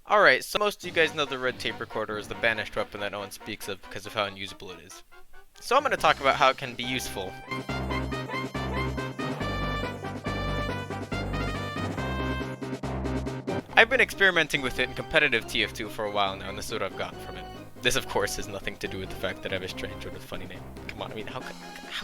Alright, so most of you guys know the red tape recorder is the banished weapon that no one speaks of because of how unusable it is. So I'm going to talk about how it can be useful. I've been experimenting with it in competitive TF2 for a while now, and this is what I've gotten from it. This, of course, has nothing to do with the fact that I have a strange or a funny name. Come on, I mean, how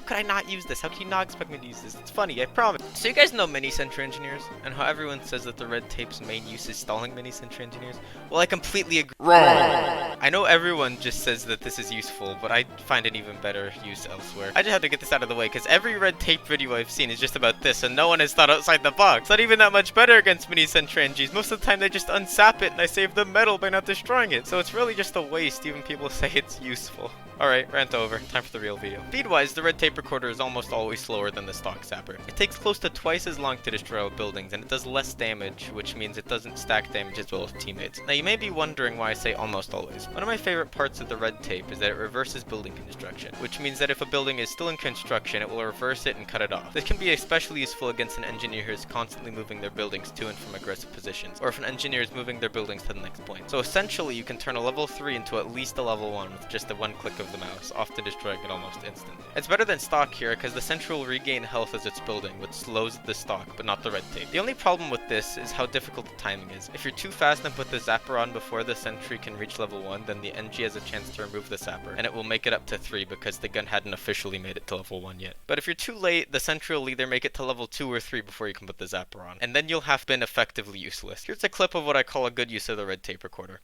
could I not use this? How can you not expect me to use this? It's funny, I promise. So you guys know mini-sentry engineers, and how everyone says that the red tape's main use is stalling mini-sentry engineers? Well, I completely agree. Wrong! I know everyone just says that this is useful, but I find an even better use elsewhere. I just had to get this out of the way, because every red tape video I've seen is just about this, and no one has thought outside the box. It's not even that much better against mini-sentry engies. Most of the time they just unsap it, and I save the metal by not destroying it. So it's really just a waste, even people say it's useful. Alright, rant over. Time for the real video. Speed-wise, the red tape recorder is almost always slower than the stock zapper. It takes close to twice as long to destroy buildings, and it does less damage, which means it doesn't stack damage as well with teammates. Now, you may be wondering why I say almost always. One of my favorite parts of the red tape is that it reverses building construction, which means that if a building is still in construction, it will reverse it and cut it off. This can be especially useful against an engineer who is constantly moving their buildings to and from aggressive positions, or if an engineer is moving their buildings to the next point. So essentially, you can turn a level 3 into at least a level 1 with just the one click of the mouse, often destroying it almost instantly. It's better than stock here because the sentry will regain health as it's building, which slows the stock, but not the red tape. The only problem with this is how difficult the timing is. If you're too fast and put the zapper on before the sentry can reach level 1, then the NG has a chance to remove the zapper, and it will make it up to 3 because the gun hadn't officially made it to level 1 yet. But if you're too late, the sentry will either make it to level 2 or 3 before you can put the zapper on, and then you'll have been effectively useless. Here's a clip of what I call a good use of the red tape recorder.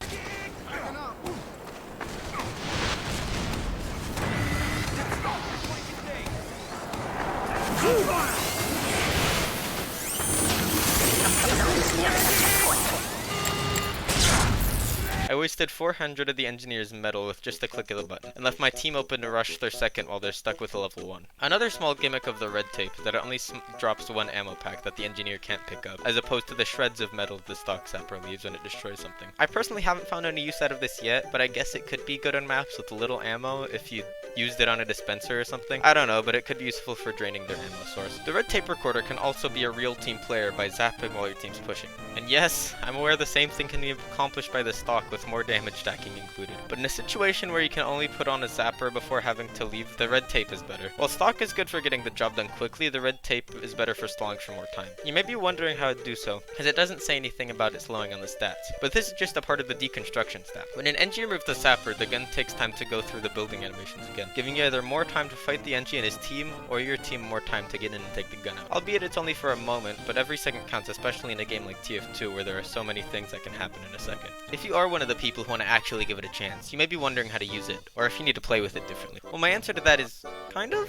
I wasted 400 of the engineer's metal with just a click of the button, and left my team open to rush their second while they're stuck with a level 1. Another small gimmick of the red tape is that it only drops one ammo pack that the engineer can't pick up, as opposed to the shreds of metal the stock zapper leaves when it destroys something. I personally haven't found any use out of this yet, but I guess it could be good on maps with a little ammo if you used it on a dispenser or something. I don't know, but it could be useful for draining their ammo source. The red tape recorder can also be a real team player by zapping while your team's pushing. And yes, I'm aware the same thing can be accomplished by the stock with more damage stacking included. But in a situation where you can only put on a zapper before having to leave, the red tape is better. While stock is good for getting the job done quickly, the red tape is better for stalling for more time. You may be wondering how it do so, because it doesn't say anything about it slowing on the stats. But this is just a part of the deconstruction step. When an NG removes the zapper, the gun takes time to go through the building animations again, giving you either more time to fight the NG and his team, or your team more time to get in and take the gun out. Albeit it's only for a moment, but every second counts, especially in a game like TF2 where there are so many things that can happen in a second. If you are one of the people who want to actually give it a chance, you may be wondering how to use it, or if you need to play with it differently. Well, my answer to that is kind of.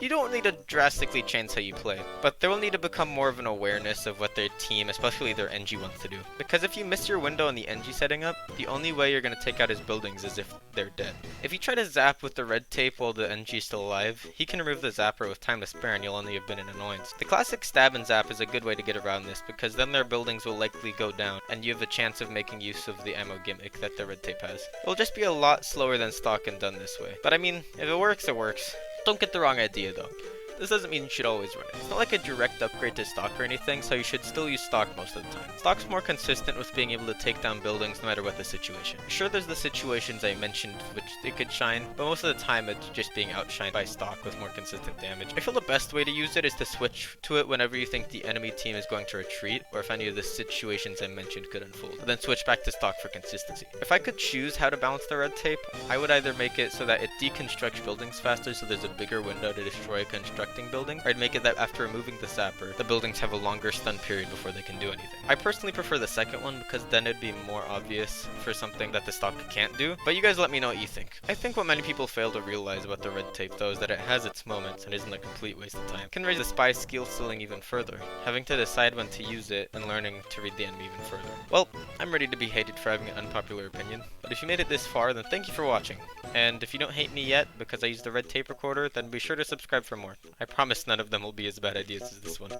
You don't need to drastically change how you play, but there will need to become more of an awareness of what their team, especially their NG, wants to do. Because if you miss your window on the NG setting up, the only way you're going to take out his buildings is if they're dead. If you try to zap with the red tape while the NG is still alive, he can remove the zapper with time to spare and you'll only have been an annoyance. The classic stab and zap is a good way to get around this, because then their buildings will likely go down, and you have a chance of making use of the ammo gimmick that the red tape has. It will just be a lot slower than stock and done this way. But I mean, if it works, it works. Don't get the wrong idea though. This doesn't mean you should always run it. It's not like a direct upgrade to stock or anything, so you should still use stock most of the time. Stock's more consistent with being able to take down buildings no matter what the situation. Sure, there's the situations I mentioned which it could shine, but most of the time it's just being outshined by stock with more consistent damage. I feel the best way to use it is to switch to it whenever you think the enemy team is going to retreat, or if any of the situations I mentioned could unfold, then switch back to stock for consistency. If I could choose how to balance the red tape, I would either make it so that it deconstructs buildings faster so there's a bigger window to destroy constructing buildings, or I'd make it that after removing the zapper, the buildings have a longer stun period before they can do anything. I personally prefer the second one because then it'd be more obvious for something that the stock can't do, but you guys let me know what you think. I think what many people fail to realize about the red tape though is that it has its moments and isn't a complete waste of time. It can raise the spy skill ceiling even further, having to decide when to use it and learning to read the enemy even further. Well, I'm ready to be hated for having an unpopular opinion, but if you made it this far, then thank you for watching. And if you don't hate me yet because I used the red tape recorder, then be sure to subscribe for more. I promise none of them will be as bad ideas as this one.